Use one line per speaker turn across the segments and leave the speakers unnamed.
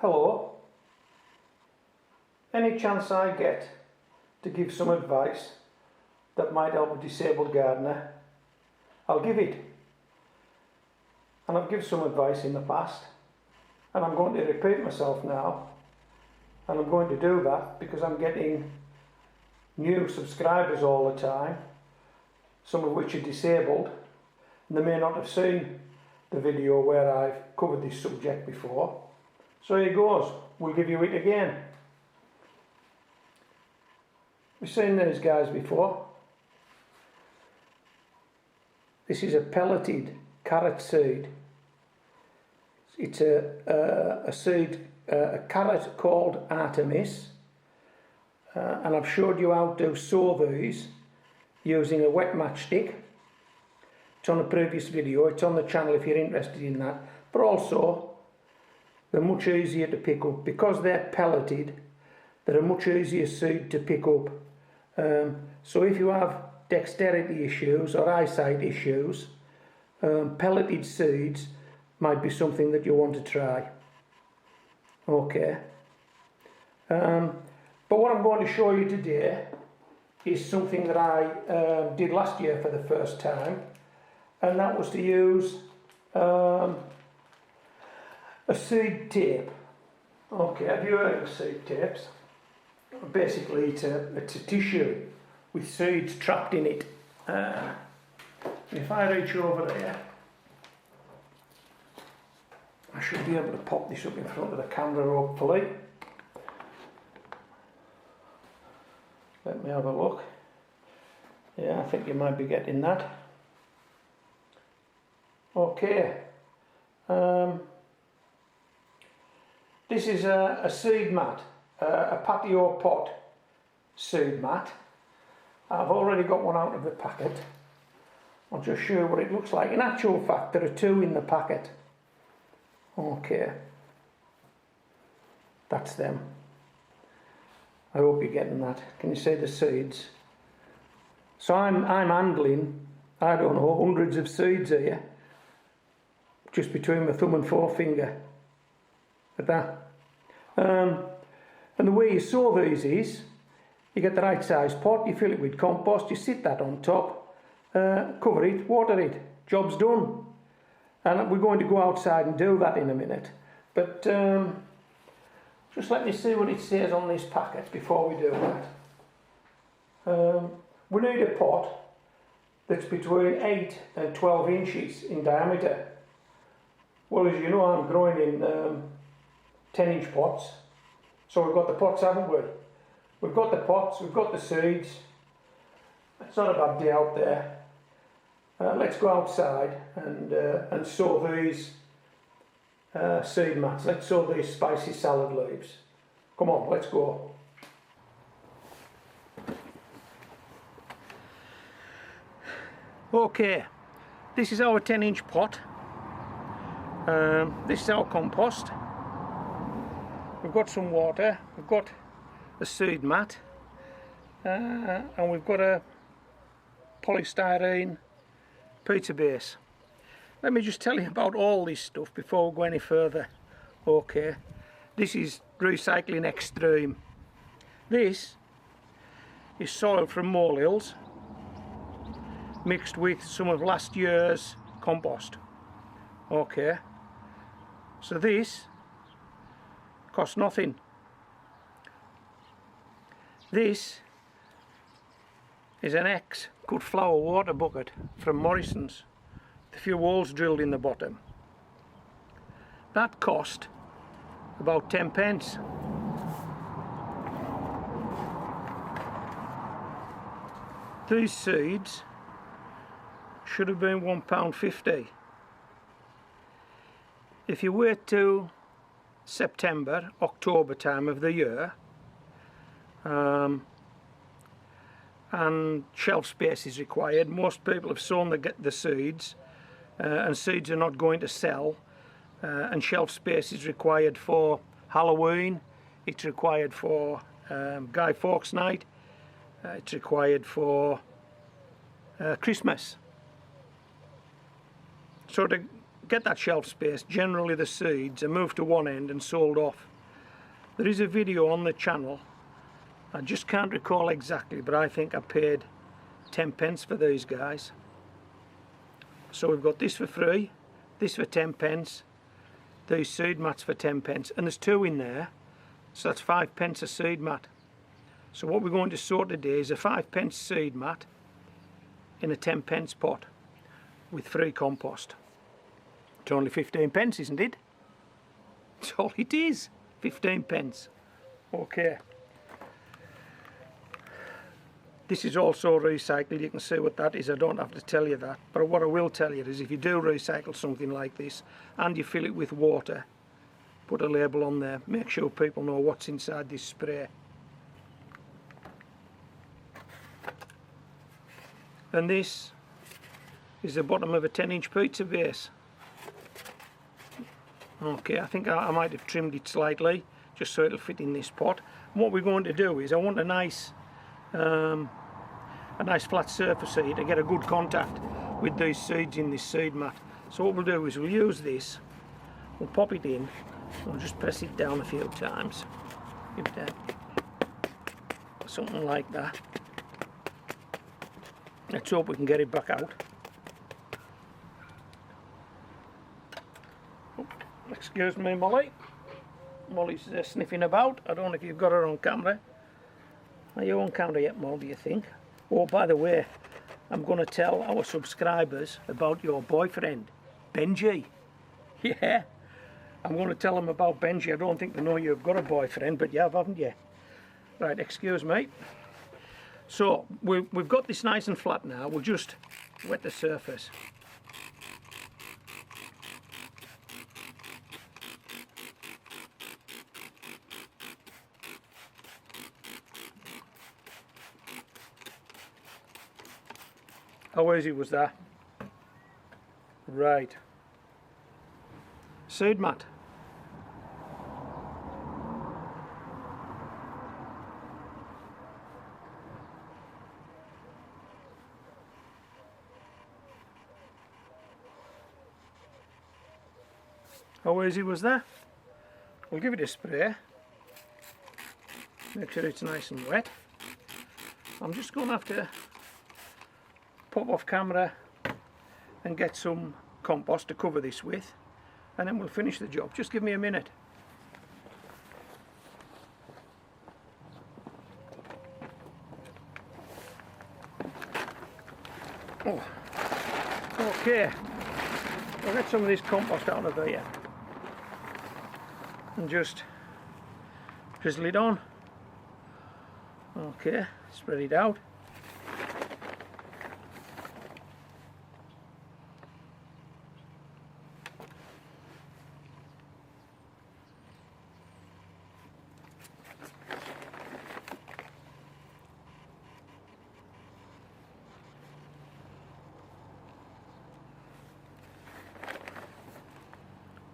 Hello. Any chance I get to give some advice that might help a disabled gardener, I'll give it. And I've given some advice in the past, and I'm going to repeat myself now, and I'm going to do that because I'm getting new subscribers all the time, some of which are disabled, and they may not have seen the video where I've covered this subject before. So here goes, we'll give you it again. We've seen these guys before. This is a pelleted carrot seed. It's a seed, a carrot called Artemis, and I've showed you how to sow these using a wet matchstick. It's on a previous video, it's on the channel if you're interested in that, but also they're much easier to pick up because they're pelleted. They're a much easier seed to pick up. So if you have dexterity issues or eyesight issues, pelleted seeds might be something that you want to try. Okay. But what I'm going to show you today is something that I did last year for the first time, and that was to use a seed tape. Okay, have you heard of seed tapes? Basically it's a tissue with seeds trapped in it. If I reach over here, I should be able to pop this up in front of the camera hopefully. Let me have a look. Yeah, I think you might be getting that. Okay. This is a seed mat, a patio pot seed mat. I've already got one out of the packet. I'll just show you what it looks like. In actual fact, there are two in the packet. Okay. That's them. I hope you're getting that. Can you see the seeds? So I'm handling, I don't know, hundreds of seeds here, just between my thumb and forefinger. At that. And the way you sow these is, you get the right size pot, you fill it with compost, you sit that on top, cover it, water it, job's done. And we're going to go outside and do that in a minute. But just let me see what it says on this packet before we do that. We need a pot that's between 8 and 12 inches in diameter. Well, as you know, I'm growing in 10-inch pots. So we've got the pots, haven't we? We've got the pots, we've got the seeds. It's not a bad day out there. Let's go outside and sow these seed mats. Let's sow these spicy salad leaves. Come on, let's go. Okay, this is our 10-inch pot. This is our compost. We've got some water, we've got a seed mat, and we've got a polystyrene pizza base. Let me just tell you about all this stuff before we go any further. Okay, this is recycling extreme. This is soil from molehills mixed with some of last year's compost. Okay, so this costs nothing. This is an cut flower water bucket from Morrison's, with a few holes drilled in the bottom. That cost about 10 pence. These seeds should have been £1.50. If you wait till September, October time of the year, and shelf space is required. Most people have sown the seeds, and seeds are not going to sell, and shelf space is required for Halloween, it's required for Guy Fawkes night, it's required for Christmas. So to get that shelf space, generally the seeds are moved to one end and sold off There is a video on the channel, I just can't recall exactly, but I think I paid 10 pence for these guys. So we've got this for free, this for 10 pence, these seed mats for 10 pence, and there's 2 in there, so that's 5 pence a seed mat. So what we're going to sort today is a 5 pence seed mat in a 10 pence pot with free compost. It's only 15 pence, isn't it? That's all it is, 15 pence. Okay. This is also recycled, you can see what that is, I don't have to tell you that. But what I will tell you is if you do recycle something like this and you fill it with water, put a label on there, make sure people know what's inside this spray. And this is the bottom of a 10-inch pizza base. Okay, I think I might have trimmed it slightly just so it'll fit in this pot. And what we're going to do is I want a nice flat surface here to get a good contact with these seeds in this seed mat. So what we'll do is we'll use this, we'll pop it in, we'll just press it down a few times, give it something like that. Let's hope we can get it back out. Oh, excuse me, Molly. Molly's sniffing about. I don't know if you've got her on camera. Are you on camera yet, Molly, do you think? Oh, by the way, I'm going to tell our subscribers about your boyfriend, Bengi. Yeah, I'm going to tell them about Bengi. I don't think they know you've got a boyfriend, but you have, haven't you? Right, excuse me. So, we've got this nice and flat now. We'll just wet the surface. How easy was that? Right. Seed mat. How easy was that? We'll give it a spray. Make sure it's nice and wet. I'm just going to have to pop off camera and get some compost to cover this with, and then we'll finish the job. Just give me a minute. Oh, okay. I'll get some of this compost out of here and just drizzle it on. Okay, spread it out.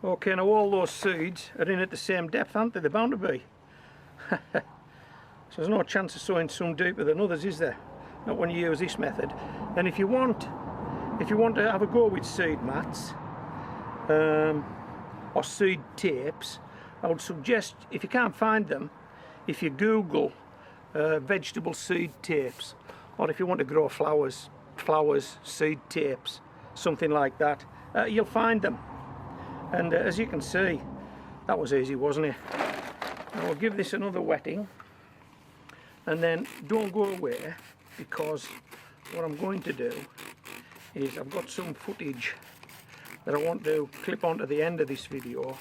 Okay, now all those seeds are in at the same depth, aren't they? They're bound to be. So there's no chance of sowing some deeper than others, is there? Not when you use this method. And if you want to have a go with seed mats or seed tapes, I would suggest, if you can't find them, if you Google vegetable seed tapes, or if you want to grow flowers, seed tapes, something like that, you'll find them. And as you can see, that was easy, wasn't it? Now we'll give this another wetting, and then don't go away, because what I'm going to do is I've got some footage that I want to clip onto the end of this video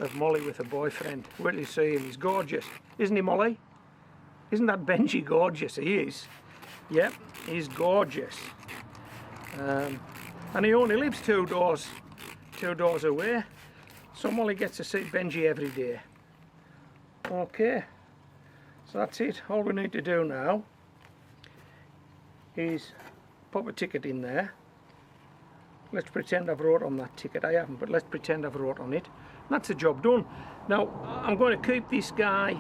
of Molly with her boyfriend. Wait till you see him, he's gorgeous. Isn't he, Molly? Isn't that Bengi gorgeous? He is. Yep, he's gorgeous. And he only lives two doors away, so Molly gets to see Bengi every day. Okay, so that's it. All we need to do now is pop a ticket in there. Let's pretend I've wrote on that ticket. I haven't, but let's pretend I've wrote on it. That's the job done. Now I'm going to keep this guy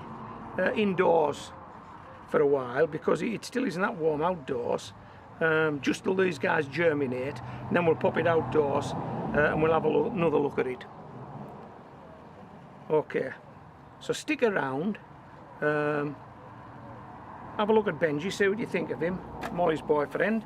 indoors for a while, because it still isn't that warm outdoors, just till these guys germinate, and then we'll pop it outdoors and we'll have another look at it. Okay, So stick around, have a look at Bengi, see what you think of him, Molly's boyfriend.